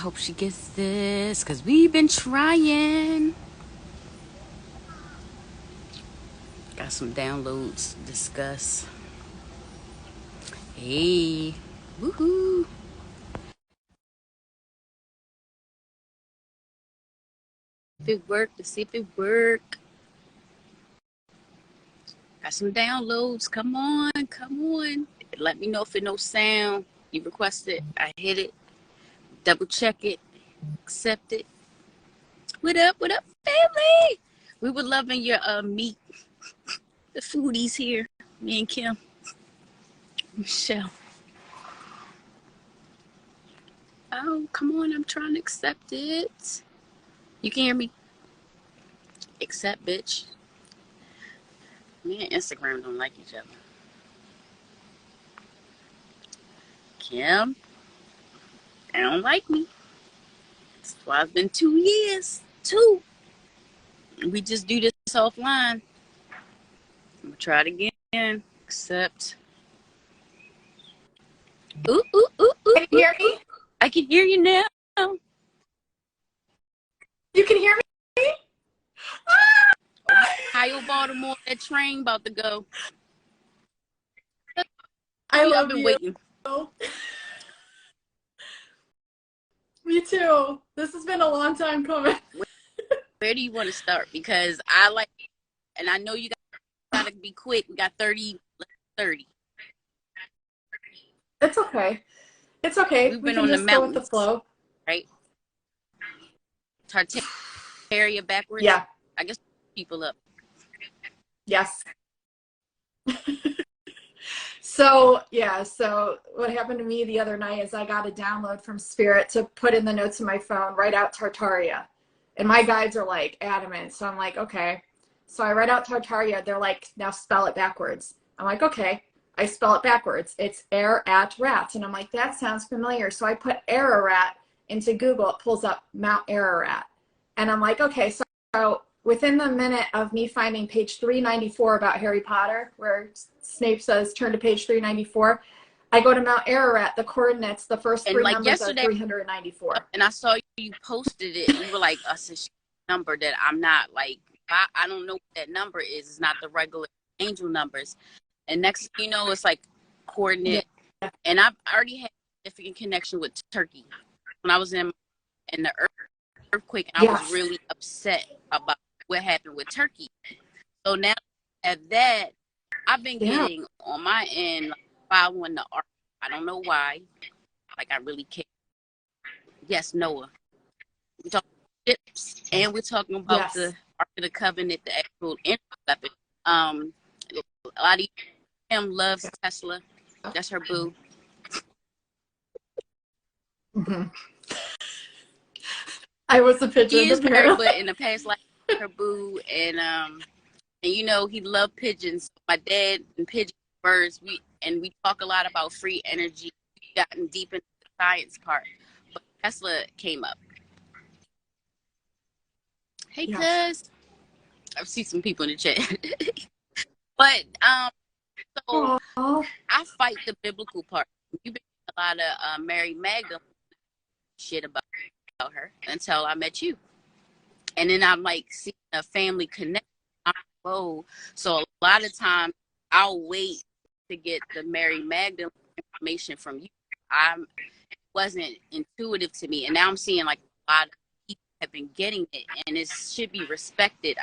hope she gets this because we've been trying. Got some downloads to discuss. Hey, woohoo. If it worked, to see if it worked. Got some downloads. Come on, come on. Let me know if it no sound. You request it. I hit it. Double check it. Accept it. What up, family? We were loving your meat. The foodies here. Me and Kim. Michelle. Oh, come on. I'm trying to accept it. You can hear me? Accept, bitch. Me and Instagram don't like each other. Kim, they don't like me. That's why it's been 2 years. 2. We just do this offline. I'm gonna try it again. Accept. Ooh, ooh, ooh, ooh. Can you hear me? I can hear you now. You can hear me? Ohio, Baltimore, that train about to go. I love I've been you. waiting. Me too. This has been a long time coming. Where do you want to start? Because I like it, and I know you gotta be quick. We got 30. It's okay. It's okay. We've We been can on the just go with the mountains, flow. right? Tartaria backwards. Yeah. I guess people up. Yes. So what happened to me the other night is I got a download from Spirit to put in the notes of my phone, write out Tartaria. And my guides are like adamant. So I'm like, okay. So I write out Tartaria. They're like, now spell it backwards. I'm like, okay. I spell it backwards. It's Ararat. And I'm like, that sounds familiar. So I put Ararat into Google. It pulls up Mount Ararat. And I'm like, okay. So within the minute of me finding page 394 about Harry Potter, where Snape says, turn to page 394, I go to Mount Ararat, the coordinates, the first three numbers are 394. And I saw you posted it. You were like, us a number that I'm not like, I don't know what that number is. It's not the regular angel numbers. And next thing you know, it's like coordinate. Yeah. And I've already had a significant connection with Turkey. When I was in the earthquake, and I was really upset about what happened with Turkey. So now at that, I've been getting on my end, like, following the ark. I don't know why. Like, I really care. Yes, Noah. We're talking ships, and we're talking about the Ark of the Covenant, the actual weapon. A lot of him loves Tesla. That's her boo. Mm-hmm. I was a pigeon. He is married, but in the past life, her boo, and you know he loved pigeons. My dad and pigeon birds. We talk a lot about free energy. We've gotten deep into the science part, but Tesla came up. Hey, cuz. I've seen some people in the chat. But so I fight the biblical part. You've been a lot of Mary Magdalene shit about her until I met you. And then I'm like seeing a family connect. Whoa. So a lot of times I'll wait to get the Mary Magdalene information from you. It wasn't intuitive to me. And now I'm seeing like a lot of people have been getting it, and it should be respected.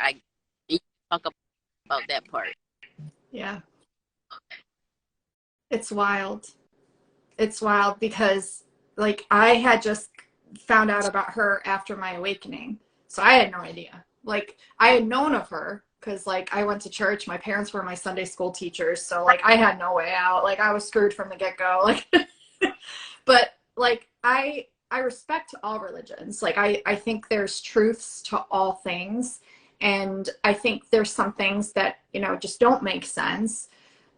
You talk about that part. Yeah. It's wild. It's wild because like I had just found out about her after my awakening. So I had no idea. Like I had known of her because like I went to church. My parents were my Sunday school teachers. So like I had no way out. Like I was screwed from the get-go. Like but like I respect all religions. Like I think there's truths to all things. And I think there's some things that, you know, just don't make sense.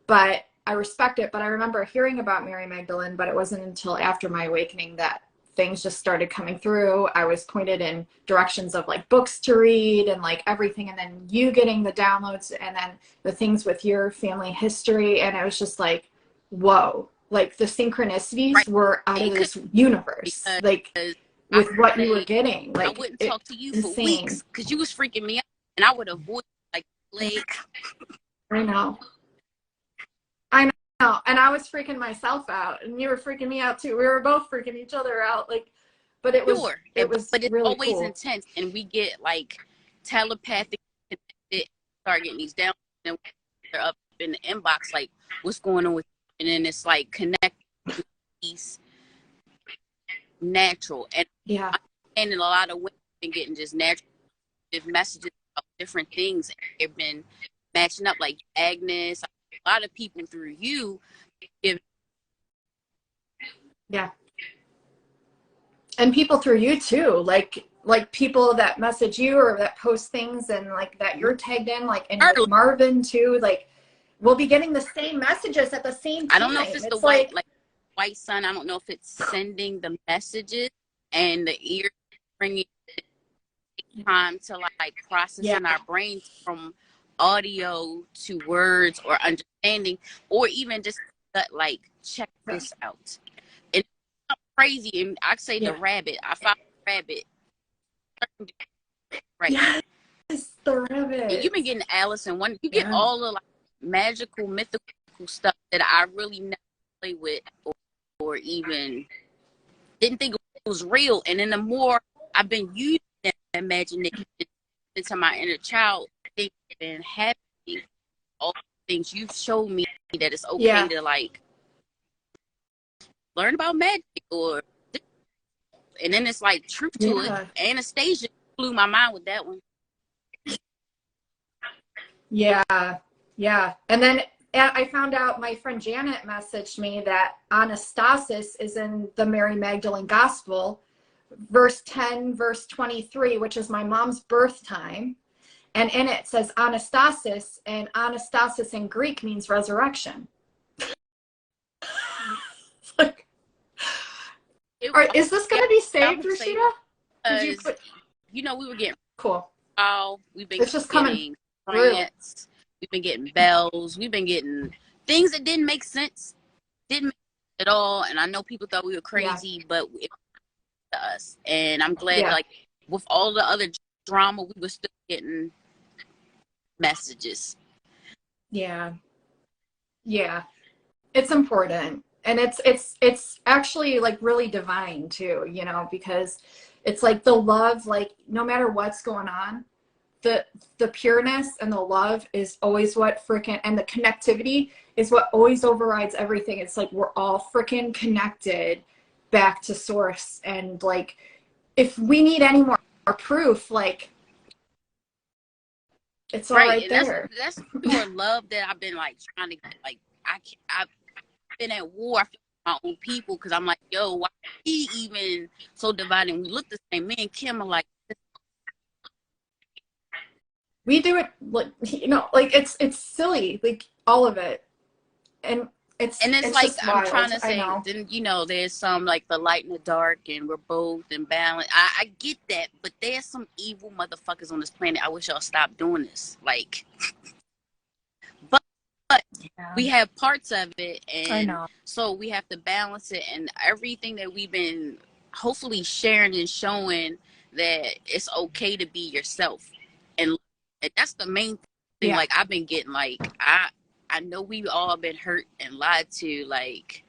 But I respect it. But I remember hearing about Mary Magdalene, but it wasn't until after my awakening that things just started coming through. I was pointed in directions of like books to read and like everything. And then you getting the downloads and then the things with your family history. And it was just like, whoa, like the synchronicities were out of this universe. Like with what you were getting. I Like, wouldn't talk to you for insane. weeks because you was freaking me out, and I would avoid like I know. I know. And I was freaking myself out, and you were freaking me out too. We were both freaking each other out. Like, but it was but it's really always cool. intense, and we get like telepathic connected, start getting these down, and they're up in the inbox like, what's going on with you? And then it's like connect these natural, and Yeah. and a lot of women been getting just natural messages about different things, and they've been matching up like Agnes, a lot of people through you give. Yeah. And people through you too, like people that message you or that post things and like that you're tagged in, like, and with Marvin too, like we'll be getting the same messages at the same time. I don't know if it's the white sun. I don't know if it's sending the messages and the ear bringing time to like processing our brains from audio to words or understanding, or even just like check this out. And it's crazy. And I say the rabbit. I found the rabbit. Right. Yes, the rabbit. And you've been getting Alice in Wonderland. You get all the like magical, mythical stuff that I really never play with or even didn't think it was real. And then the more I've been using that imagination into my inner child, things have been happening. All the things you've showed me that it's okay to like learn about magic, or and then it's like truth to it. Anastasia blew my mind with that one. Yeah. And then I found out, my friend Janet messaged me that Anastasis is in the Mary Magdalene Gospel, verse 10, verse 23, which is my mom's birth time. And in it says Anastasis, and Anastasis in Greek means resurrection. Like, is this going to be saved, Rashida? You know, we were getting cool. Oh, we've been it's just getting grants. We've been getting bells. We've been getting things that didn't make sense. Didn't make sense at all. And I know people thought we were crazy, but it was to us. And I'm glad, like, with all the other drama, we were still getting messages. Yeah. It's important. And it's actually like really divine too, you know, because it's like the love, like no matter what's going on, the pureness and the love is always what freaking, and the connectivity is what always overrides everything. It's like we're all freaking connected back to source. And like, if we need any more proof, like it's all right there. That's more love that I've been like trying to get. Like I've been at war with my own people because I'm like, yo, why he even so divided? We look the same. Me and Kim are like, we do it like, you know, like it's silly, like all of it, and it's like I'm trying to say, then you know, there's some like the light and the dark, and we're both in balance. I get that, but there's some evil motherfuckers on this planet. I wish y'all stopped doing this, like. But we have parts of it, and so we have to balance it, and everything that we've been hopefully sharing and showing that it's okay to be yourself, and that's the main thing. Like I've been getting, like I know we've all been hurt and lied to, like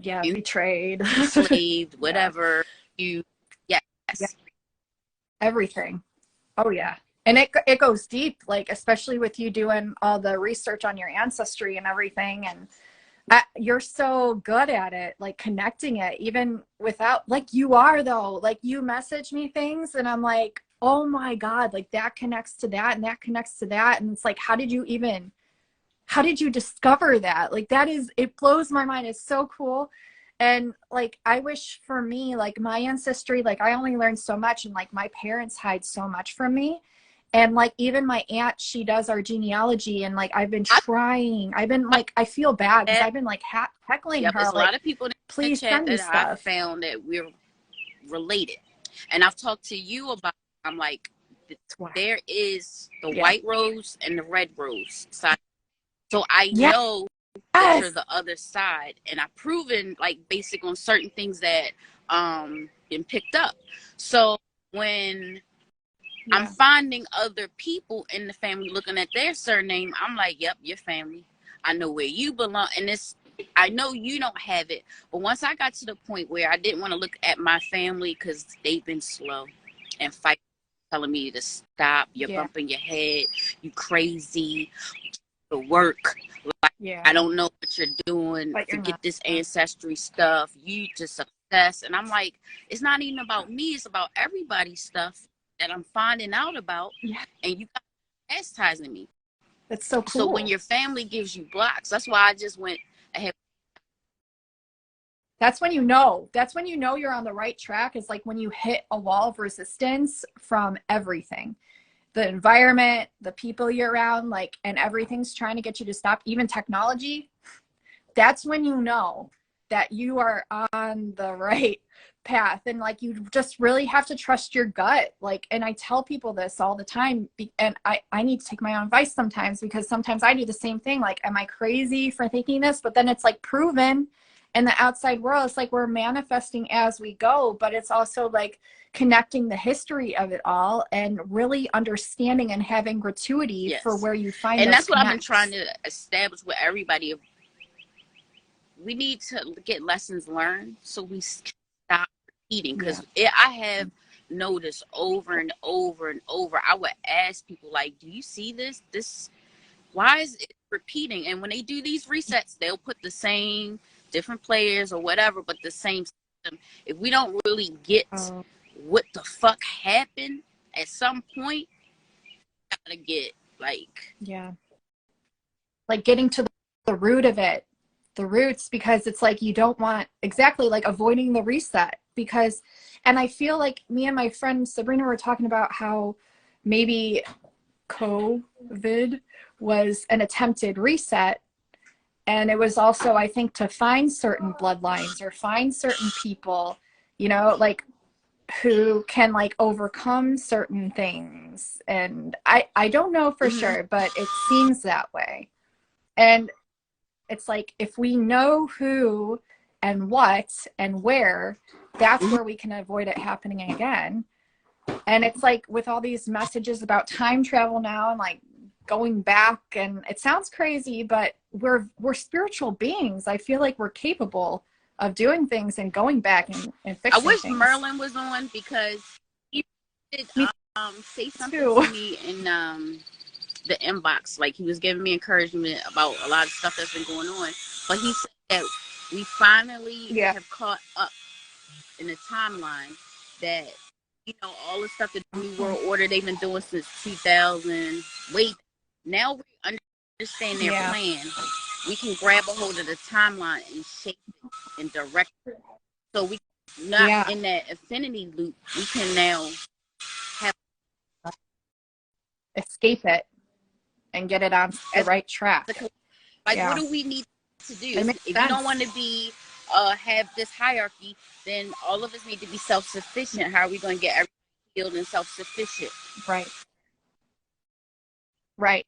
betrayed, enslaved, whatever. Everything. Oh yeah. And it goes deep, like especially with you doing all the research on your ancestry and everything, and you're so good at it, like connecting it even without, like you are though, like you message me things and I'm like, oh my God, like that connects to that and that connects to that. And it's like, how did you discover that? Like it blows my mind. It's so cool. And like, I wish for me, like my ancestry, like I only learned so much, and like my parents hide so much from me. And like, even my aunt, she does our genealogy, and like, I've been like, I feel bad because I've been like heckling her. There's a lot of people in please the chat send me that stuff. I found that we're related. And I've talked to you about, I'm like, there is the white rose and the red rose. So I know picture Yes. the other side, and I've proven like basic on certain things that been picked up. So when I'm Yeah. finding other people in the family looking at their surname, I'm like, yep, your family. I know where you belong. And it's, I know you don't have it. But once I got to the point where I didn't want to look at my family because they've been slow and fight, telling me to stop, you're Yeah. bumping your head, you crazy, to work. Like, Yeah. I don't know what you're doing. But you're Forget not. this ancestry stuff. You just obsessed. And I'm like, it's not even about me. It's about everybody's stuff that I'm finding out about. Yeah. And you got chastising me. That's so cool. So when your family gives you blocks, that's why I just went ahead. That's when you know. That's when you know you're on the right track, is like when you hit a wall of resistance from everything. The environment, the people you're around, like, and everything's trying to get you to stop, even technology. That's when you know that you are on the right path. And like, you just really have to trust your gut. Like, and I tell people this all the time, and I need to take my own advice sometimes, because sometimes I do the same thing. Like, am I crazy for thinking this? But then it's like proven in the outside world. It's like we're manifesting as we go, but it's also like connecting the history of it all and really understanding and having gratuity Yes. for where you find and those that's what connects. I've been trying to establish with everybody. We need to get lessons learned so we stop repeating, because I have noticed over and over and over, I would ask people like, do you see this why is it repeating? And when they do these resets, they'll put the same different players or whatever, but the same system. If we don't really get what the fuck happened at some point, we gotta get like, like getting to the root of it, the roots, because it's like you don't want, exactly, like avoiding the reset. Because, and I feel like me and my friend Sabrina were talking about how maybe COVID was an attempted reset. And it was also, I think, to find certain bloodlines or find certain people, you know, like, who can like overcome certain things. And I don't know for sure, but it seems that way. And it's like, if we know who and what and where, that's where we can avoid it happening again. And it's like with all these messages about time travel now and like going back, and it sounds crazy, but we're spiritual beings. I feel like we're capable of doing things and going back and fixing I wish things. Merlin was on, because he did say something to me in the inbox. Like, he was giving me encouragement about a lot of stuff that's been going on. But he said that we finally have caught up in the timeline, that, you know, all the stuff that the New World Order, they've been doing since 2000. Wait, now we understand their plan. We can grab a hold of the timeline and shape it and direct it. So we not in that infinity loop. We can now have escape it and get it on the right track. Like, what do we need to do? If you don't want to be have this hierarchy, then all of us need to be self-sufficient. How are we going to get everything healed and self-sufficient? Right.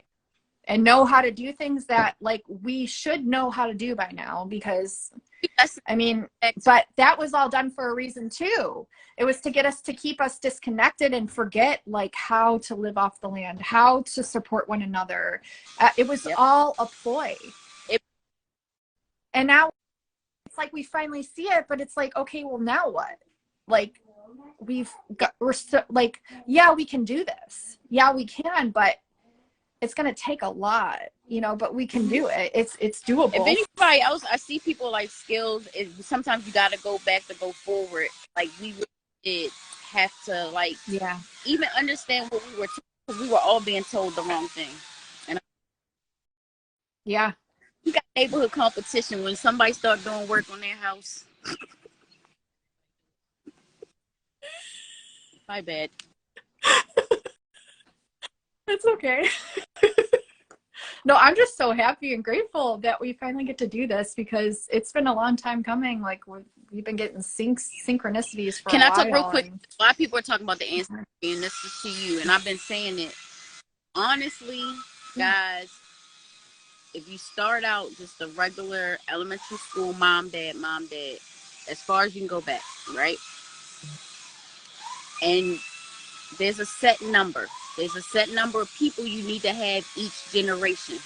And know how to do things that like we should know how to do by now, because I mean, but that was all done for a reason too. It was to get us, to keep us disconnected and forget like how to live off the land, how to support one another. It was all a ploy. And now it's like we finally see it, but it's like, okay, well, now what? Like, we're so, like, yeah, we can do this. Yeah, we can, but it's going to take a lot, you know, but we can do it. It's doable. If anybody else, I see people like skills, sometimes you got to go back to go forward. Like, we really did have to, like, even understand what we were told, because we were all being told the wrong thing. And you got neighborhood competition when somebody start doing work on their house. My bad. It's okay. No, I'm just so happy and grateful that we finally get to do this, because it's been a long time coming. Like, we've been getting synchronicities for a while. Can I talk real quick? A lot of people are talking about the ancestry, and this is to you, and I've been saying it. Honestly, guys, if you start out just a regular elementary school, mom, dad, as far as you can go back, right? And there's a set number. There's a set number of people you need to have each generation.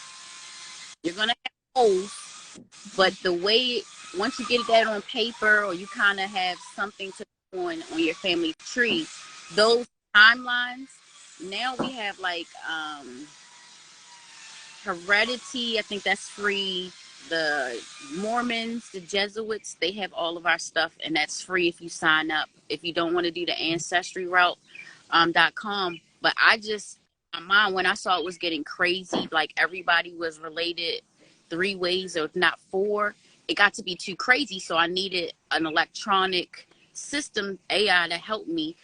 You're gonna have holes, but the way once you get that on paper or you kind of have something to on your family tree, those timelines. Now we have like heredity. I think that's free. The Mormons, the Jesuits, they have all of our stuff, and that's free if you sign up. If you don't want to do the ancestry route, .com. But I just, my mind, when I saw it was getting crazy, like everybody was related 3 ways or not 4, it got to be too crazy. So I needed an electronic system, AI, to help me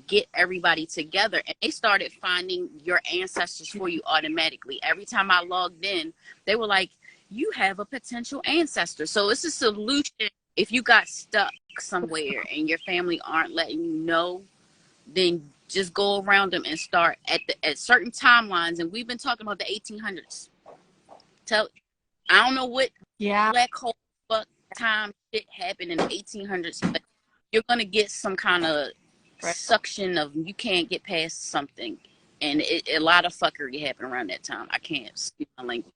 get everybody together. And they started finding your ancestors for you automatically. Every time I logged in, they were like, you have a potential ancestor. So it's a solution. If you got stuck somewhere and your family aren't letting you know, then just go around them and start at certain timelines. And we've been talking about the 1800s. I don't know what black hole fuck time shit happened in the 1800s, but you're gonna get some kind of suction of you can't get past something, and a lot of fuckery happened around that time. I can't speak my language.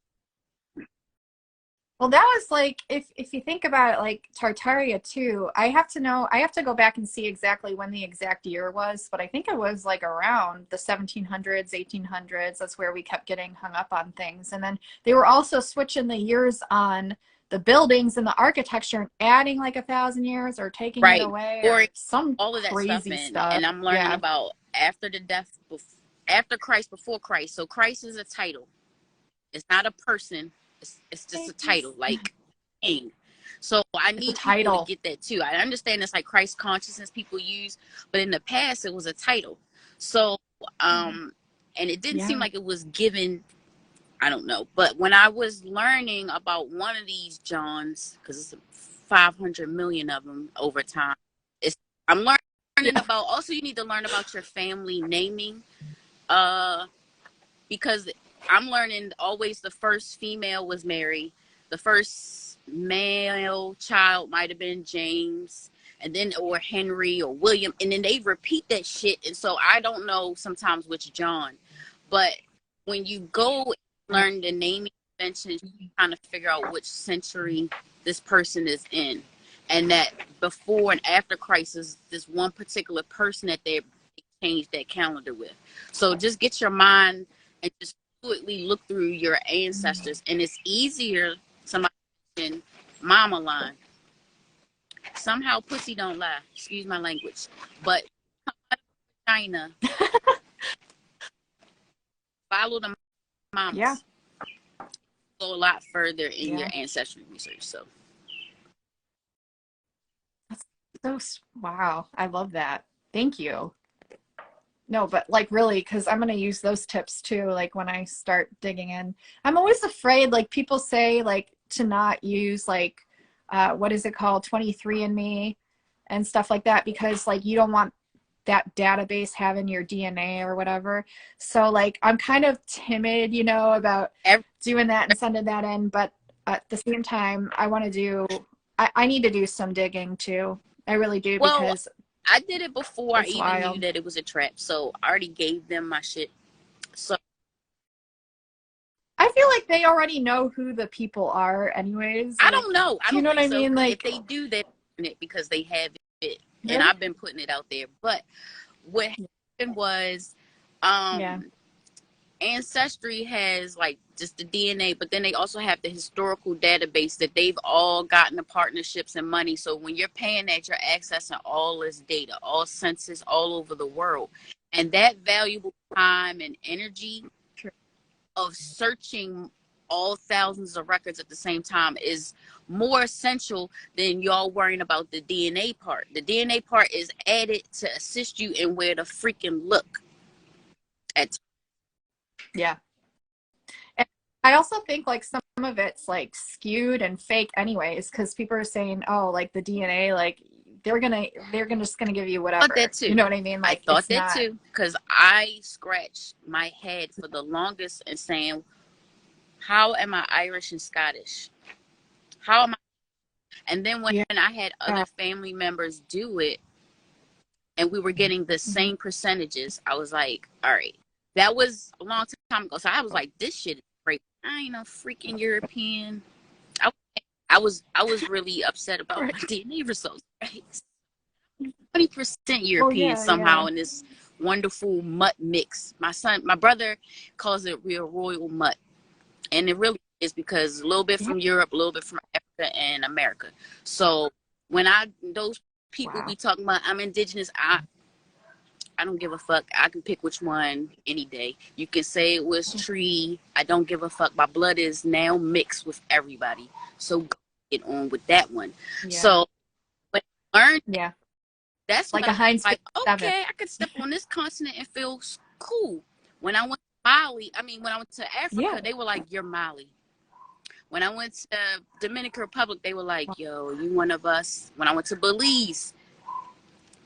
Well, that was like, if you think about it, like Tartaria too, I have to go back and see exactly when the exact year was, but I think it was like around the 1700s, 1800s. That's where we kept getting hung up on things. And then they were also switching the years on the buildings and the architecture and adding like 1,000 years or taking it away or some all of that crazy stuff. And I'm learning about after the death, after Christ, before Christ. So Christ is a title. It's not a person. It's just a title, like king. So I need people to get that too. I understand it's like Christ consciousness people use, but in the past it was a title. So and it didn't seem like it was given. I don't know, but when I was learning about one of these Johns, because it's 500 million of them over time, I'm learning about. Also, you need to learn about your family naming, because I'm learning always the first female was Mary, the first male child might have been James, and then or Henry or William, and then they repeat that shit, and so I don't know sometimes which John, but when you go and learn the naming conventions, you kind of figure out which century this person is in, and that before and after Christ is this one particular person that they changed that calendar with. So just get your mind and just fluidly look through your ancestors, and it's easier. Somebody in mama line. Somehow pussy don't lie. Excuse my language, but China follow the mamas. Yeah. Go a lot further in your ancestry research. So. Wow, I love that. Thank you. No, but like really, because I'm going to use those tips too, like when I start digging in. I'm always afraid, like people say, like to not use like, what is it called, 23andMe and stuff like that, because like you don't want that database having your DNA or whatever. So like I'm kind of timid, you know, about doing that and sending that in. But at the same time, I want to do, I need to do some digging too. I really do, because I did it before I even knew that it was a trap. So I already gave them my shit. So I feel like they already know who the people are anyways. I don't know. Do you know what I mean? Like if they do, they're doing it because they have it. And I've been putting it out there. But what happened was Ancestry has like just the DNA, but then they also have the historical database that they've all gotten the partnerships and money. So when you're paying that, you're accessing all this data, all census all over the world. And that valuable time and energy of searching all thousands of records at the same time is more essential than y'all worrying about the DNA part. The DNA part is added to assist you in where to freaking look at. Yeah. And I also think like some of it's like skewed and fake anyways, because people are saying, oh, like the DNA, like they're just gonna give you whatever. That too. You know what I mean? Like I thought that too, because I scratched my head for the longest and saying, how am I Irish and Scottish? How am I? And then when Yeah. I had other family members do it and we were getting the same percentages, I was like, all right. That was a long time ago. So I was like, this shit is crazy. I ain't no freaking European. I, I was really upset about my DNA results. Right? 20% European somehow in this wonderful mutt mix. My brother calls it real royal mutt. And it really is because a little bit from Europe, a little bit from Africa and America. So when those people be talking about I'm indigenous, I don't give a fuck. I can pick which one any day. You can say it was tree. I don't give a fuck. My blood is now mixed with everybody. So go get on with that one. So when I learned that's like when a Heinz like, 57. okay, I could step on this continent and feel cool. When I went to Mali, when I went to Africa, they were like, you're Mali. When I went to Dominican Republic, they were like, yo, you one of us. When I went to Belize,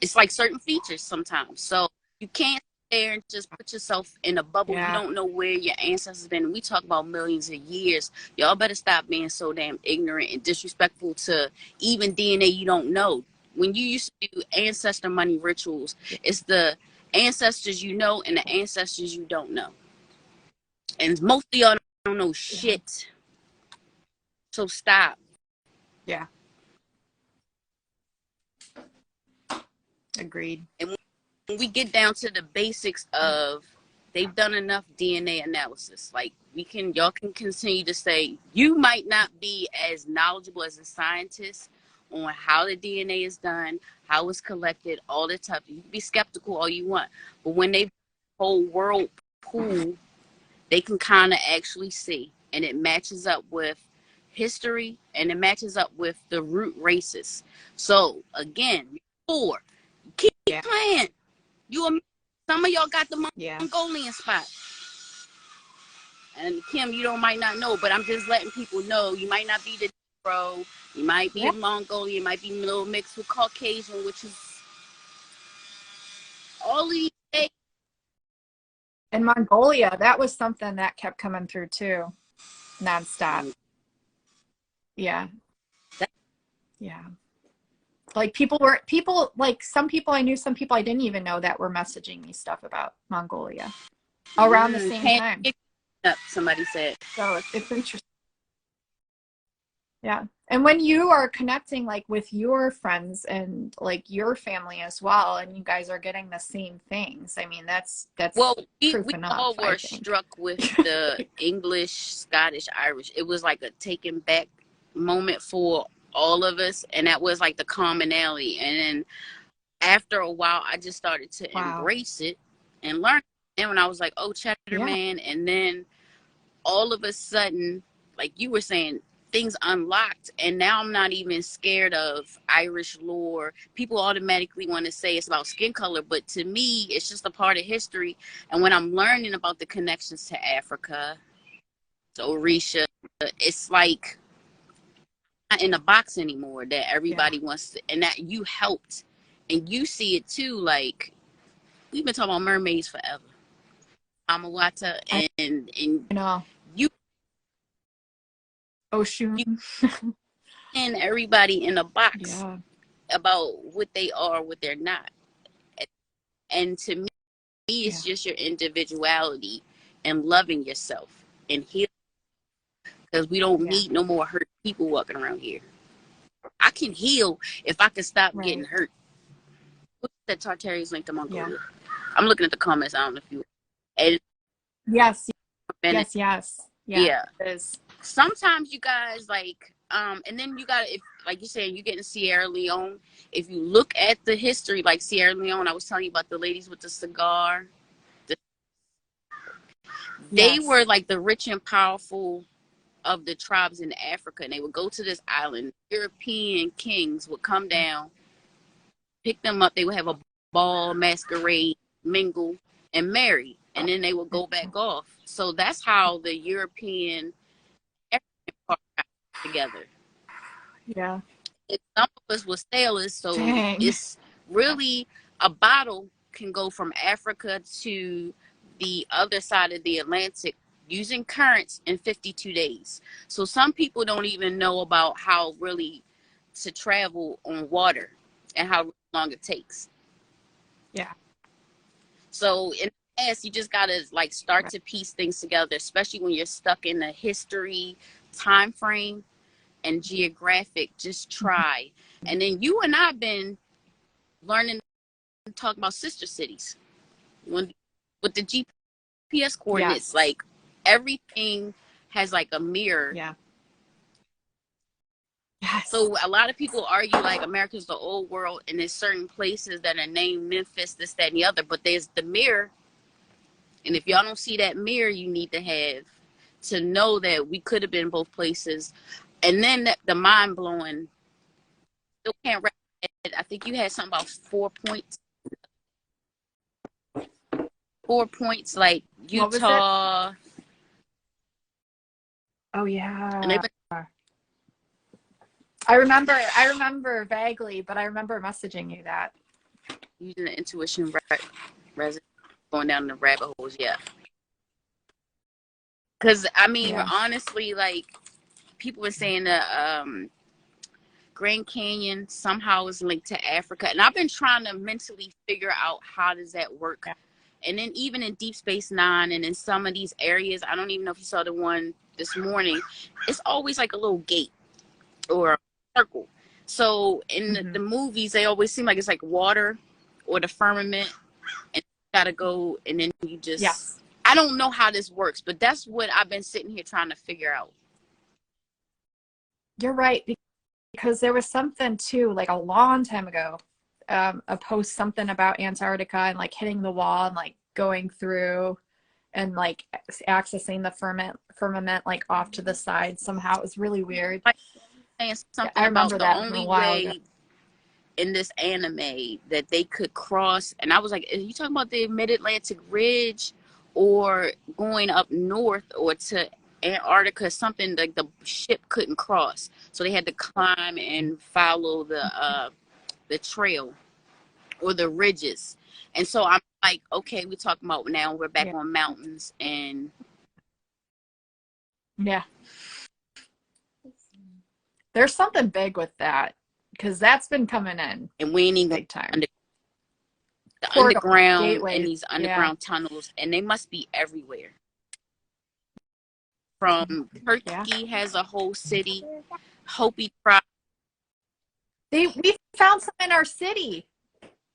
it's like certain features sometimes. So you can't sit there and just put yourself in a bubble. You don't know where your ancestors been. We talk about millions of years. Y'all better stop being so damn ignorant and disrespectful to even DNA you don't know. When you used to do ancestor money rituals, it's the ancestors you know and the ancestors you don't know. And most of y'all don't know shit. So stop. Yeah. Agreed. And when we get down to the basics of they've done enough DNA analysis. Like y'all can continue to say you might not be as knowledgeable as a scientist on how the DNA is done, how it's collected, all that stuff. You can be skeptical all you want, but when they whole world pool, they can kind of actually see, and it matches up with history and it matches up with the root races. So again, keep playing. Some of y'all got the Mongolian spot. And Kim, you might not know, but I'm just letting people know you might not be the bro. You might be a Mongolian, you might be a little mixed with Caucasian, which is all these things. In Mongolia, that was something that kept coming through too, nonstop. Yeah. Like some people I knew, some people I didn't even know that were messaging me stuff about Mongolia around the same time. Somebody said. So it's interesting. Yeah. And when you are connecting like with your friends and like your family as well, and you guys are getting the same things, I mean, that's well, proof we enough, all were struck with the English, Scottish, Irish. It was like a taken back moment for all of us, and that was like the commonality. And then after a while, I just started to embrace it and learn. And when I was like, oh, Cheddar Man, and then all of a sudden, like you were saying, things unlocked, and now I'm not even scared of Irish lore. People automatically want to say it's about skin color, but to me, it's just a part of history. And when I'm learning about the connections to Africa, to Orisha, it's like not in a box anymore that everybody wants to, and that you helped, and you see it too. Like we've been talking about mermaids forever, Amawata, and you know. Oshun. And everybody in a box about what they are, what they're not. And to me, it's just your individuality and loving yourself and healing. Because we don't need no more hurt people walking around here. I can heal if I can stop getting hurt. What's that Tartarius link to Mongolia? I'm looking at the comments. I don't know if you. And yes. Yeah. It is. Sometimes you guys like, and then you got, if like you said, you get in Sierra Leone. If you look at the history, like Sierra Leone, I was telling you about the ladies with the cigar. They were like the rich and powerful of the tribes in Africa, and they would go to this island. European kings would come down, pick them up. They would have a ball, masquerade, mingle, and marry, and then they would go back off. So that's how the European part got together. Yeah. And some of us were sailors, so it's really a bottle can go from Africa to the other side of the Atlantic using currents in 52 days. So some people don't even know about how really to travel on water and how long it takes. Yeah. So in the past, you just gotta like start to piece things together, especially when you're stuck in a history time frame and geographic. Just try. And then you and I've been learning to talk about sister cities when with the GPS coordinates. Yes. Like everything has like a mirror. Yeah. Yes. So a lot of people argue like America's the old world, and there's certain places that are named Memphis, this, that, and the other. But there's the mirror, and if y'all don't see that mirror, you need to have to know that we could have been both places. And then the mind blowing, still can't wrap my head. I think you had something about 4 points. 4 points, like Utah. Oh yeah. And they've been I remember vaguely, but I remember messaging you that. using the intuition resident, going down the rabbit holes, yeah. Because I mean, honestly, like people were saying that Grand Canyon somehow is linked to Africa, and I've been trying to mentally figure out how does that work. Yeah. And then even in Deep Space Nine and in some of these areas, I don't even know if you saw the one this morning, it's always like a little gate or a circle. So in the movies, they always seem like it's like water or the firmament, and you gotta go, and then you just I don't know how this works, but that's what I've been sitting here trying to figure out. You're right, because there was something too, like a long time ago, a post something about Antarctica and like hitting the wall and like going through and like accessing the firmament like off to the side somehow. It was really weird. Saying something about the only way in this anime that they could cross, and I was like, are you talking about the mid-Atlantic ridge or going up north or to Antarctica? Something like the ship couldn't cross, so they had to climb and follow the trail or the ridges. And so I'm like, okay, we're talking about now we're back on mountains and there's something big with that, because that's been coming in. And we ain't even big time. The underground gateways, and these underground tunnels, and they must be everywhere. From Turkey has a whole city. Hopi tribe. We found some in our city.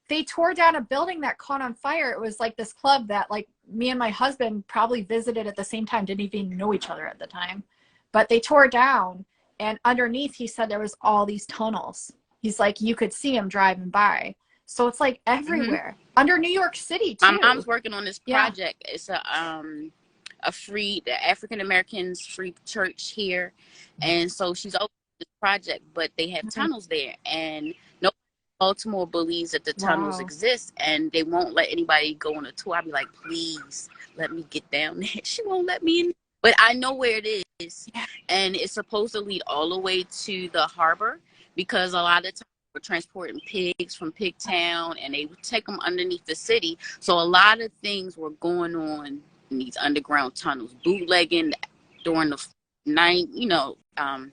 They tore down a building that caught on fire. It was like this club that like me and my husband probably visited at the same time, didn't even know each other at the time. But they tore down. And underneath, he said there was all these tunnels. He's like, you could see them driving by. So it's like everywhere. Under New York City, too. My mom's working on this project. It's a free, the African Americans free church here. And so she's open this project, but they have tunnels there. And no Baltimore believes that the tunnels exist, and they won't let anybody go on a tour. I'll be like, please, let me get down there. She won't let me in. But I know where it is, and it's supposed to lead all the way to the harbor, because a lot of times we're transporting pigs from Pigtown, and they would take them underneath the city. So a lot of things were going on in these underground tunnels, bootlegging during the night, during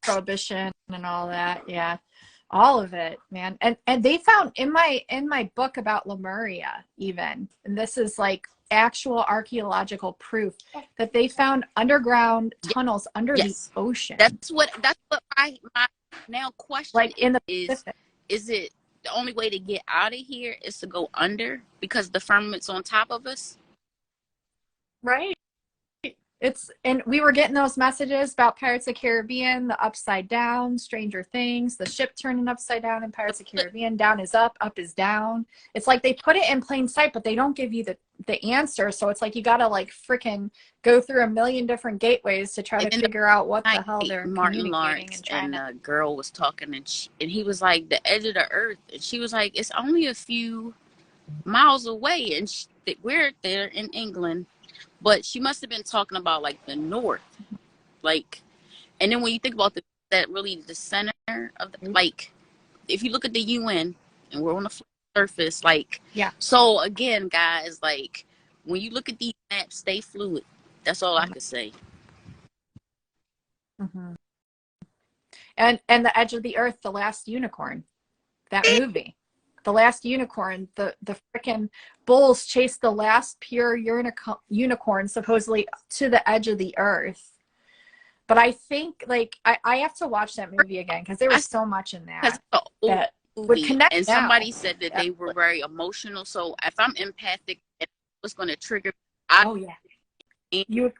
Prohibition and all that. Yeah, all of it, man. And they found in my book about Lemuria, even, and this is like actual archaeological proof that they found underground tunnels under the ocean. That's what my now question like in the is it the only way to get out of here is to go under because the firmament's on top of us? Right. And we were getting those messages about Pirates of the Caribbean, the upside down, Stranger Things, the ship turning upside down in Pirates of the Caribbean, down is up is down. It's like they put it in plain sight, but they don't give you the answer. So it's like you gotta like freaking go through a million different gateways to try to figure out what the hell they're Martin Lawrence and a girl was talking, and he was like, the edge of the earth, and she was like, it's only a few miles away, and we're there in England. But she must have been talking about like the north, like, and then when you think about that really the center of the, like, if you look at the UN and we're on the surface, like, so again, guys, like, when you look at these maps, stay fluid. That's all I could say. Mm-hmm. And The Edge of the Earth, The Last Unicorn, that movie. The Last Unicorn, the freaking bulls chased the last pure unicorn supposedly to the edge of the earth. But I think, like, I have to watch that movie again because there was so much in that that would connect. And somebody said that they were very emotional. So if I'm empathic, what's going to trigger? Oh yeah, you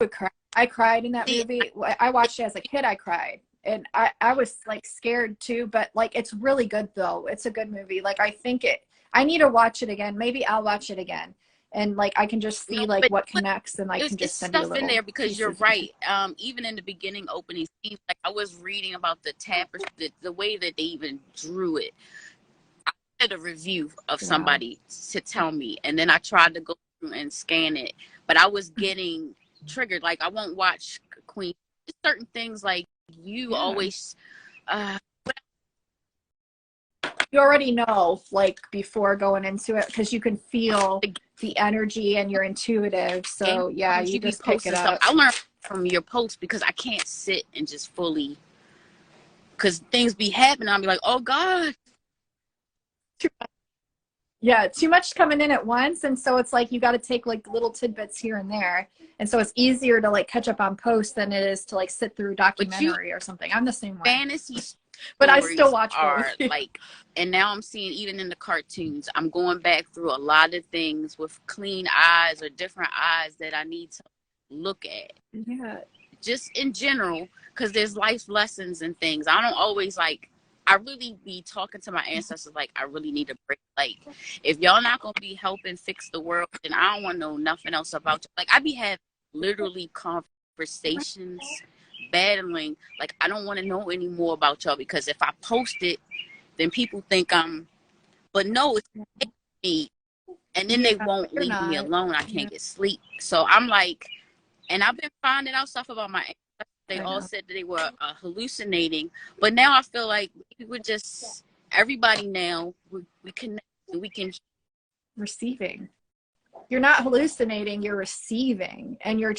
would cry. I cried in that movie. I watched it as a kid. I cried. And I was like scared too, but like it's really good though. It's a good movie. Like I need to watch it again. Maybe I'll watch it again. And like I can just see like what connects, and I can just send you a little stuff in there because you're right. Even in the beginning opening scenes, like I was reading about the tapestry, the way that they even drew it. I had a review of somebody to tell me, and then I tried to go through and scan it, but I was getting triggered. Like I won't watch Queen. Certain things like you always you already know, like before going into it, because you can feel the energy and you're intuitive. So yeah, you just pick it up. I learned from your posts because I can't sit and just fully, because things be happening. I'll be like, oh God. Yeah, too much coming in at once, and so it's like you got to take like little tidbits here and there, and so it's easier to like catch up on posts than it is to like sit through documentary or something. I'm the same way. Fantasy, but I still watch like, and now I'm seeing even in the cartoons, I'm going back through a lot of things with clean eyes or different eyes that I need to look at. Yeah, just in general, because there's life lessons and things. I don't always like. I really be talking to my ancestors like I really need a break. Like, if y'all not gonna be helping fix the world, then I don't want to know nothing else about you. Like, I be having literally conversations, battling. Like, I don't want to know any more about y'all because if I post it, then people think I'm. But no, it's me, and then they won't leave me alone. I can't get sleep. So I'm like, and I've been finding out stuff about my ancestors. They all said that they were hallucinating, but now I feel like we were just everybody now we connect and we can receiving. You're not hallucinating, you're receiving, and your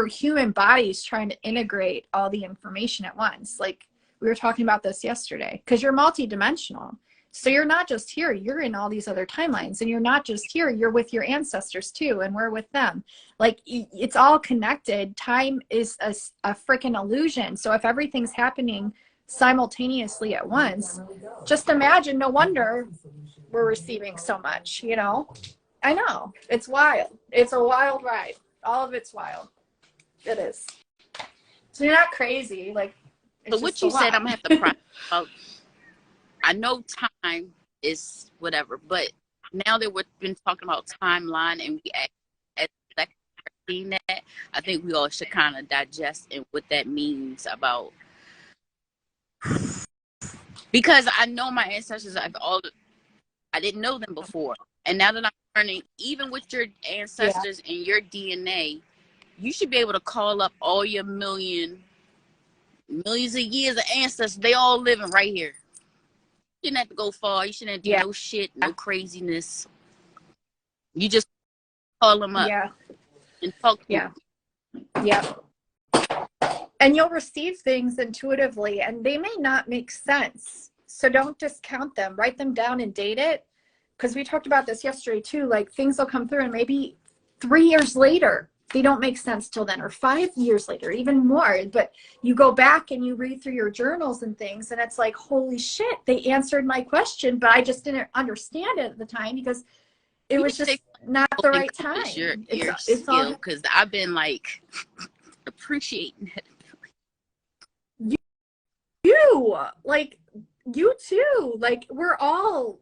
human body's trying to integrate all the information at once. Like we were talking about this yesterday, because you're multidimensional. So you're not just here, you're in all these other timelines, and you're not just here, you're with your ancestors too, and we're with them. Like it's all connected. Time is a freaking illusion. So if everything's happening simultaneously at once, just imagine, no wonder we're receiving so much, you know? I know, it's wild. It's a wild ride. All of it's wild. It is. So you're not crazy. Like, so what you said, I'm gonna have to process about. I know time is whatever, but now that we've been talking about timeline and we actually seen that, I think we all should kind of digest and what that means about. Because I know my ancestors, I didn't know them before, and now that I'm learning, even with your ancestors and your DNA, you should be able to call up all your millions of years of ancestors. They all living right here. You shouldn't have to go far. You shouldn't have to do no shit, no craziness. You just call them up and talk to them. Yeah. And you'll receive things intuitively, and they may not make sense. So don't discount them. Write them down and date it. Because we talked about this yesterday too. Like things will come through and maybe 3 years later, they don't make sense till then, or 5 years later, even more. But you go back and you read through your journals and things, and it's like, holy shit, they answered my question, but I just didn't understand it at the time because it was just not the right time. It's all because I've been like appreciating it. You too, like we're all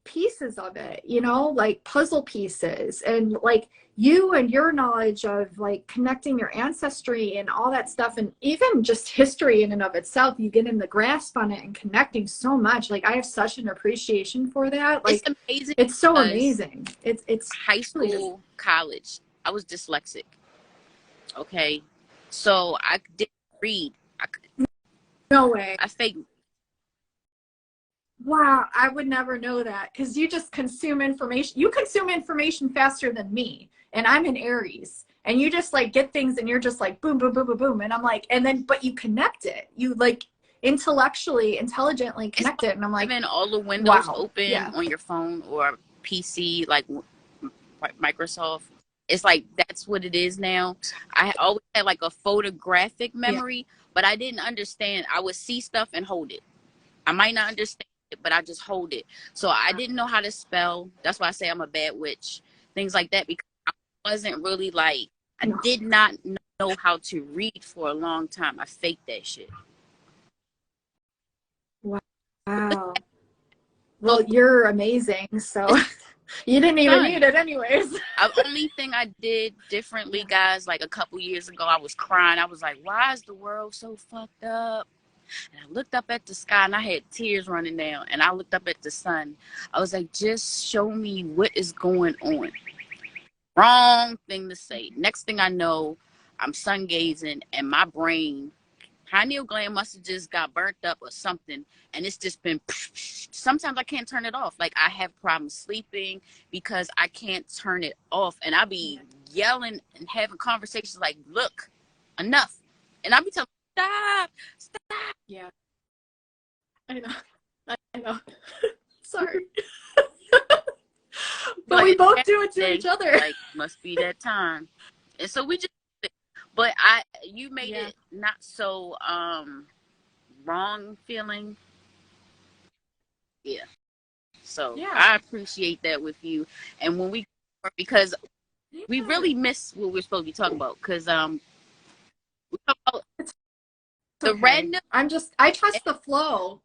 pieces of it, you know, like puzzle pieces, and like you and your knowledge of like connecting your ancestry and all that stuff, and even just history in and of itself, you get in the grasp on it and connecting so much. Like I have such an appreciation for that. Like it's amazing. It's so amazing. It's high school, college. I was dyslexic. Okay, so I didn't read. No way. I faked. Wow, I would never know that because you just consume information. You consume information faster than me, and I'm in Aries. And you just like get things and you're just like boom, boom, boom, boom, boom. And I'm like, and then, but you connect it. You like intellectually, intelligently It's connect it. And I'm like, even all the windows wow, open yeah, on your phone or PC, like Microsoft. It's like that's what it is now. I always had like a photographic yeah, memory, but I didn't understand. I would see stuff and hold it. I might not understand it, but I just hold it. So I didn't know how to spell. That's why I say I'm a bad witch. Things like that because I wasn't really like I no, did not know how to read for a long time. I faked that shit. wow. So Well, you're amazing. So it's you didn't even fun. need it anyways. The only thing I did differently, guys, like a couple years ago, I was crying. I was like, why is the world so fucked up? And I looked up at the sky and I had tears running down. And I looked up at the sun. I was like, just show me what is going on. Wrong thing to say. Next thing I know, I'm sun gazing and my brain, pineal gland must have just got burnt up or something. And it's just been, sometimes I can't turn it off. Like I have problems sleeping because I can't turn it off. And I be yelling and having conversations like, look, enough. And I be telling, stop, stop. Yeah, I know. I know. Sorry. But Like, we both do it to each other. like, must be that time. And so we just, but you made it not so wrong feeling. Yeah. So Yeah. I appreciate that with you. And when we, because we really miss what we're supposed to be talking about. Because we talk about the okay. random. I trust the flow.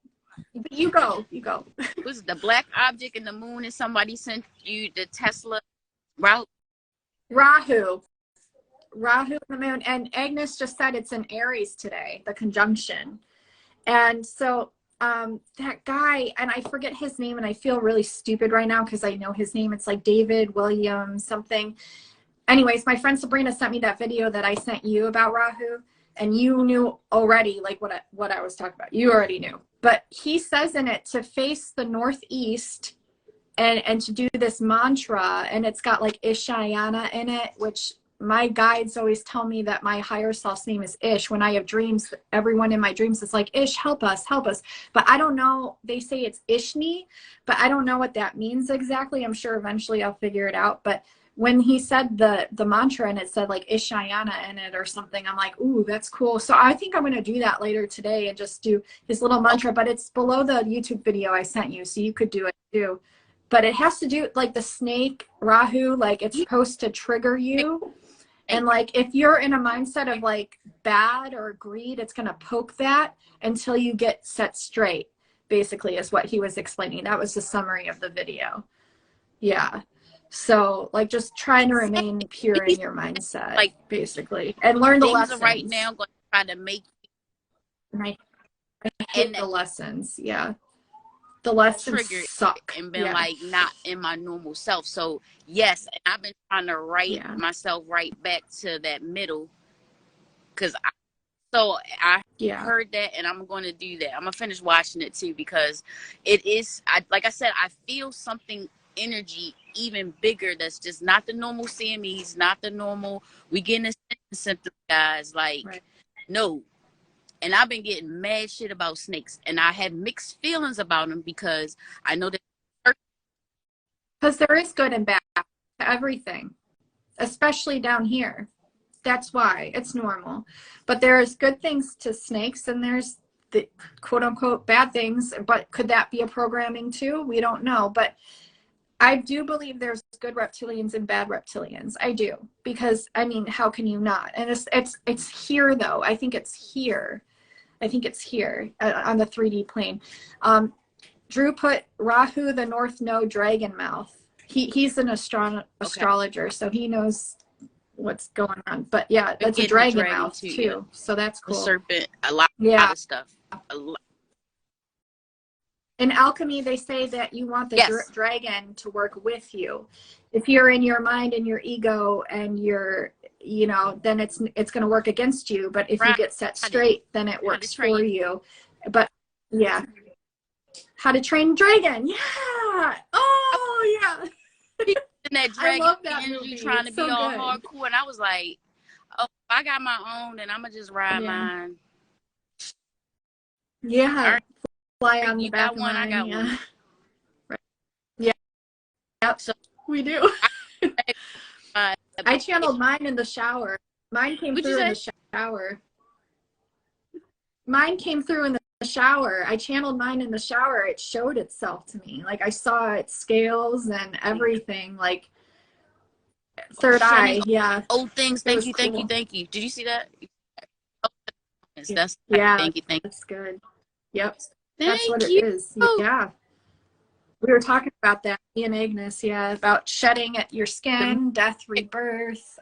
But you go. Was the black object in the moon and somebody sent you the Tesla route? Rahu in the moon. And Agnes just said it's in Aries today, the conjunction. And so that guy, and I forget his name, and I feel really stupid right now because I know his name. It's like David William something. Anyways, my friend Sabrina sent me that video that I sent you about Rahu, and you knew already like what I was talking about. You already knew. But he says in it to face the northeast and to do this mantra, and it's got like Ishayana in it, which my guides always tell me that my higher self's name is Ish. When I have dreams, everyone in my dreams is like, Ish, help us, help us. But I don't know. They say it's Ishni, but I don't know what that means exactly. I'm sure eventually I'll figure it out. But when he said the mantra and it said like Ishayana in it or something, I'm like, ooh, that's cool. So I think I'm going to do that later today and just do his little mantra, but it's below the YouTube video I sent you. So you could do it too. But it has to do like the snake, Rahu, like it's supposed to trigger you. And like if you're in a mindset of like bad or greed, it's going to poke that until you get set straight, basically, is what he was explaining. That was the summary of the video. Yeah. So like just trying to remain pure in your mindset, Like basically, and learn the things lessons. are right now going to try to make And I hate the lessons. Yeah. The lessons suck. and been like not in my normal self. So yes, and I've been trying to write myself right back to that middle because I heard that and I'm going to do that. I'm gonna finish watching it too because it is like I said, I feel something energy even bigger that's just not the normal CMEs, not the normal we getting a symptom guys like no. And I've been getting mad shit about snakes. And I have mixed feelings about them because I know that. Because there is good and bad to everything, especially down here. That's why it's normal. But there's good things to snakes and there's the quote unquote bad things. But could that be a programming too? We don't know. But I do believe there's good reptilians and bad reptilians. I do. Because, I mean, how can you not? And it's here, though. I think it's here. on the 3D plane. Drew put Rahu, the North Node, dragon mouth. He's an astrologer, so he knows what's going on. But yeah, that's a dragon mouth too. Yeah. So that's cool. The serpent, a lot of stuff. A lot. In alchemy, they say that you want the dragon to work with you. If you're in your mind and your ego and you're, then it's going to work against you. But if you get set straight, then it works for you. But yeah. How to Train Dragon. Yeah. Oh yeah. And that I dragon love that energy movie. trying It's to be so all good. hardcore, and I was like, oh, if I got my own, then I'm gonna just ride mine. Yeah. All Fly right, on the you back got of one, I mine. got Yeah. one. Right. Yeah. Yep. So We do. uh, I channeled mine in the shower. Mine came what'd you through in say? the shower. Mine came through in the shower. I channeled mine in the shower. It showed itself to me. Like I saw its scales and everything. Like third eye. Shedding Yeah. old things. It Thank was you, thank you, cool. thank you. Did you see that? Oh, that's Yeah. thank you, thank you. That's good. Yep. That's what Thank it you. is. Yeah. We were talking about that, me and Agnes, yeah, about shedding your skin, death, rebirth.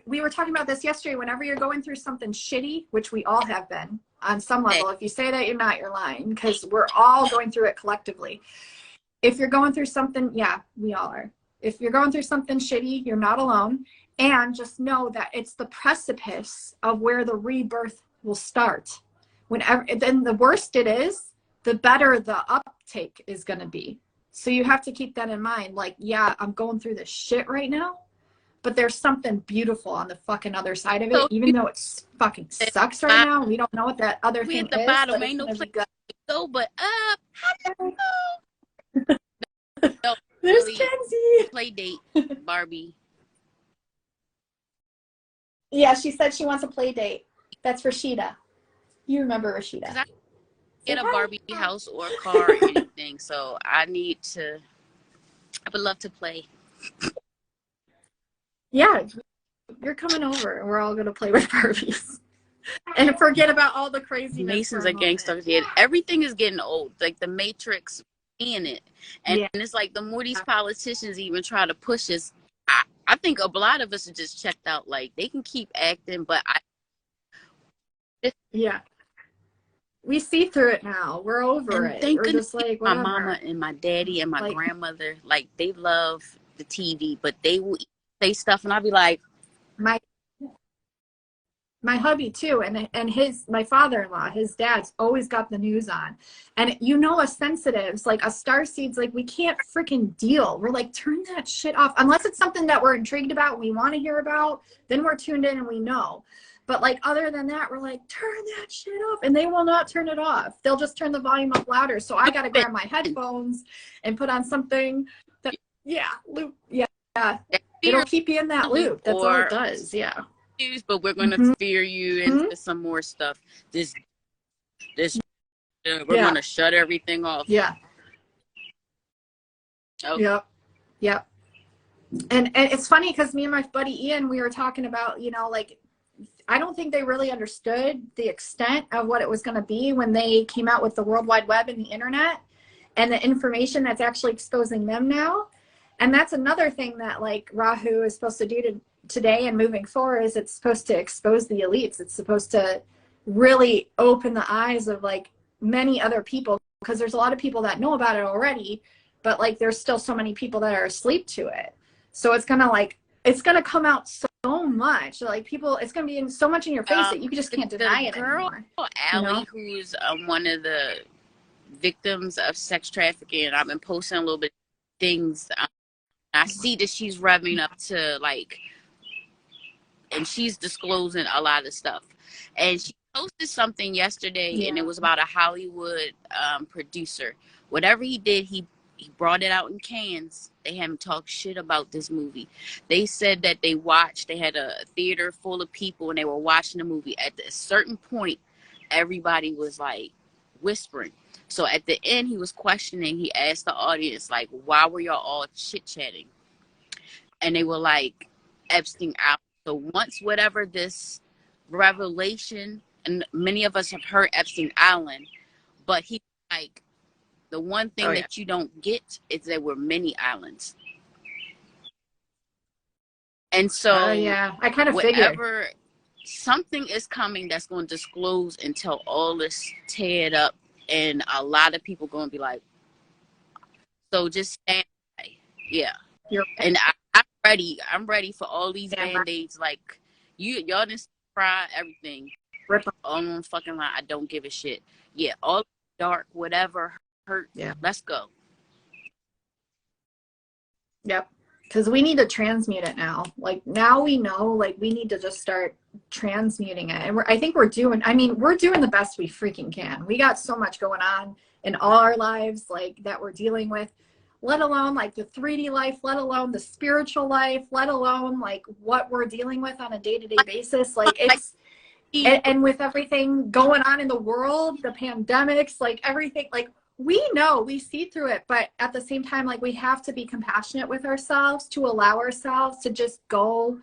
We were talking about this yesterday, whenever you're going through something shitty, which we all have been on some level. If you say that you're not, you're lying, because we're all going through it collectively. If you're going through something, yeah, we all are. If you're going through something shitty, you're not alone. And just know that it's the precipice of where the rebirth will start. Then the worse it is, the better the uptake is going to be. So you have to keep that in mind. Like, yeah, I'm going through this shit right now, but there's something beautiful on the fucking other side of it. So even though it fucking sucks right now, we don't know what that other we thing at the is, bottom, but it's ain't no going to place be good. to go but up. No, There's really, Kenzie. play date, Barbie. Yeah, she said she wants a play date. That's Rashida. You remember Rashida. Cause I get a Barbie house or a car or anything, so I would love to play. Yeah, you're coming over and we're all going to play with Barbies. And forget about all the craziness. Masons are gangsters. Everything is getting old. Like the Matrix in it. And it's like the more these politicians even try to push us, I think a lot of us are just checked out. Like they can keep acting, but yeah. We see through it now. We're over it. We're just like, whatever. My mama and my daddy and my grandmother, like they love the TV, but they will say stuff and I'll be like, my hubby too, and my father-in-law, his dad's always got the news on. And us sensitives, like us starseeds, like we can't freaking deal. We're like, turn that shit off. Unless it's something that we're intrigued about, we want to hear about, then we're tuned in and we know. But like other than that, we're like, turn that shit off. And they will not turn it off. They'll just turn the volume up louder. So I gotta grab my headphones and put on something that loop. Yeah. It'll keep you in that loop. That's all it does. Yeah. But we're going to steer you into some more stuff. We're going to shut everything off. Yeah. Okay. Yep. And it's funny because me and my buddy Ian, we were talking about, like, I don't think they really understood the extent of what it was going to be when they came out with the World Wide Web and the internet and the information that's actually exposing them now. And that's another thing that like Rahu is supposed to do today and moving forward is it's supposed to expose the elites. It's supposed to really open the eyes of like many other people, because there's a lot of people that know about it already, but like there's still so many people that are asleep to it. So it's gonna come out so much, like people, it's gonna be so much in your face that you just can't deny it anymore. Allie, who's one of the victims of sex trafficking, I've been posting a little bit of things. I see that she's revving up to like, and she's disclosing a lot of stuff. And she posted something yesterday, and it was about a Hollywood producer. Whatever he did, he brought it out in cans. They haven't talked shit about this movie. They said that they had a theater full of people, and they were watching the movie. At a certain point, everybody was like whispering. So at the end, he was questioning. He asked the audience, like, why were y'all all chit-chatting? And they were like, Epstein Island. So once whatever this revelation, and many of us have heard Epstein Island, but he like, the one thing that you don't get is there were many islands. And so I kind of figured something is coming that's going to disclose until all this teared up, and a lot of people going to be like, so just stand by. Yeah. And I'm ready for all these band-aids. Like y'all didn't fry everything all on fucking line. I don't give a shit. Yeah, all dark, whatever, hurt. Yeah. Let's go. Yep. Because we need to transmute it now. Like, now we know, like, we need to just start transmuting it. And I think we're doing the best we freaking can. We got so much going on in all our lives, like, that we're dealing with, let alone, like, the 3D life, let alone the spiritual life, let alone, like, what we're dealing with on a day-to-day basis. Like, it's, and with everything going on in the world, the pandemics, like, everything, like, we know, we see through it, but at the same time, like, we have to be compassionate with ourselves, to allow ourselves to just go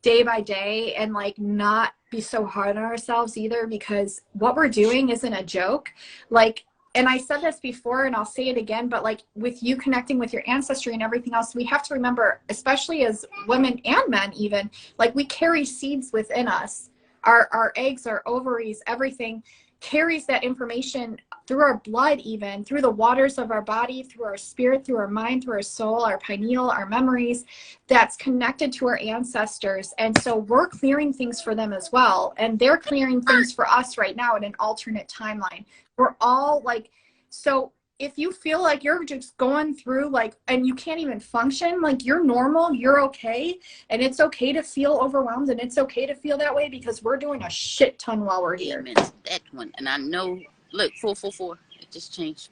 day by day and, like, not be so hard on ourselves either, because what we're doing isn't a joke. Like, and I said this before and I'll say it again, but, like, with you connecting with your ancestry and everything else, we have to remember, especially as women and men even, like, we carry seeds within us. Our eggs, our ovaries, everything carries that information through our blood, even through the waters of our body, through our spirit, through our mind, through our soul, our pineal, our memories, that's connected to our ancestors. And so we're clearing things for them as well, and they're clearing things for us right now in an alternate timeline. We're all like, so if you feel like you're just going through, like, and you can't even function, like, you're normal, you're okay, and it's okay to feel overwhelmed, and it's okay to feel that way, because we're doing a shit ton while we're here. Amen to that one. And I know, look, 444, it just changed.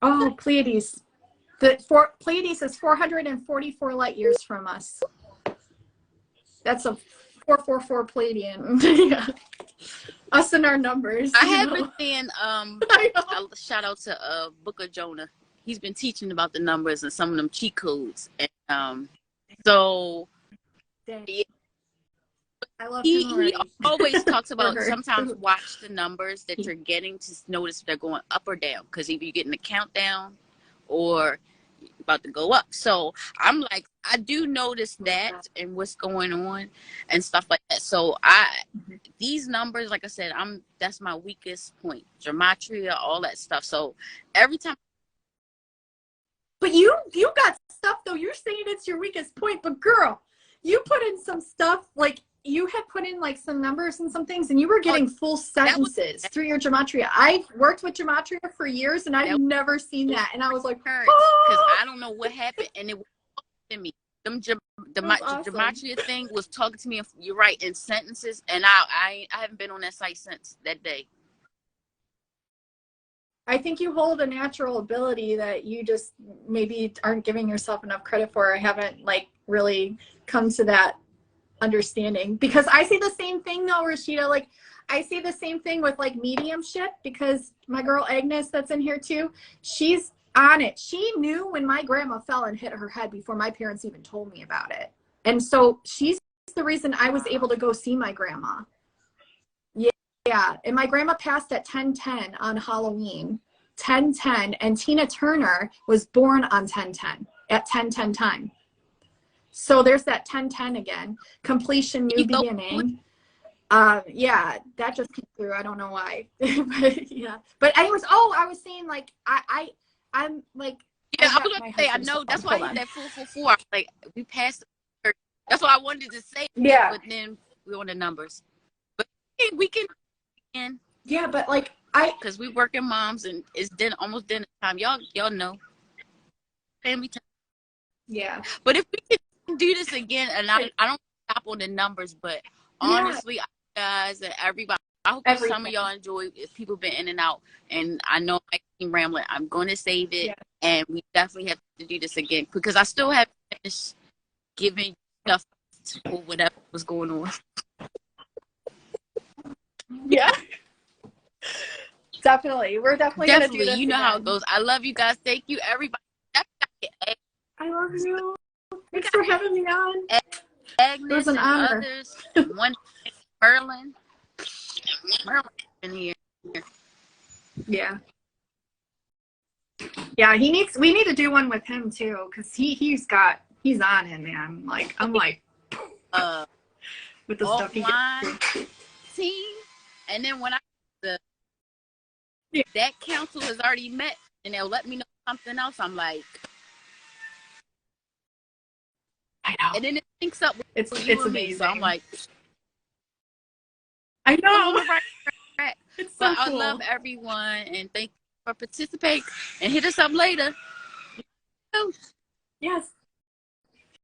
Oh, Pleiades. Pleiades is 444 light years from us. That's a 444 Pleiadian. Yeah. Us and our numbers. I have been saying, a shout out to Book of Jonah. He's been teaching about the numbers and some of them cheat codes. And so yeah, I love he him always talks about sometimes watch the numbers that you're getting to notice if they're going up or down. Because if you're getting a countdown or about to go up. So I'm like, I do notice that and what's going on and stuff like that. So these numbers, like I said, that's my weakest point. Gematria, all that stuff. So every time. But you got stuff though. You're saying it's your weakest point, but girl, you put in some stuff, like, you had put in, like, some numbers and some things, and you were getting full sentences through your gematria. I've worked with gematria for years, and I've never seen that. And I was like, because I don't know what happened, and it was to me. The gematria thing was talking to me. You're right, in sentences, and I haven't been on that site since that day. I think you hold a natural ability that you just maybe aren't giving yourself enough credit for. I haven't, like, really come to that understanding, because I see the same thing though, Rashida. Like, I see the same thing with, like, mediumship, because my girl Agnes that's in here too, she's on it. She knew when my grandma fell and hit her head before my parents even told me about it. And so she's the reason I was able to go see my grandma. Yeah. And my grandma passed at 10/10 on Halloween, 10/10, and Tina Turner was born on 10/10 at 10/10 time. So there's that 10/10 again. Completion, new beginning. Yeah, that just came through. I don't know why. But yeah. But anyways, I was saying, like, I'm like, yeah, I was gonna say, I know that's why I hit that 444. Like, we passed. That's what I wanted to say. Yeah. But then we're on the numbers. But we can. Yeah, but, like, because we working moms and it's almost dinner time. Y'all know. Family time. Yeah. But if we can do this again, and I don't stop on the numbers, but honestly, guys and everybody, I hope some of y'all enjoy. If people been in and out, and I know I keep rambling, I'm going to save it, and we definitely have to do this again, because I still haven't finished giving stuff for whatever was going on. Yeah. Definitely. We're definitely going to do this. You know how it goes. I love you guys. Thank you, everybody. I love you. Thanks for having me on. Agnes, it was an honor. Others. One, Merlin in here. Yeah. Yeah, we need to do one with him too, because he's on it, man. Like, I'm like with the stuff he gets. Team, and then when that council has already met and they'll let me know something else, I'm like, I know. And then it syncs up with it's amazing. Me, so I'm like, I know. It's so cool. I love everyone, and thank for participating and hit us up later. Yes.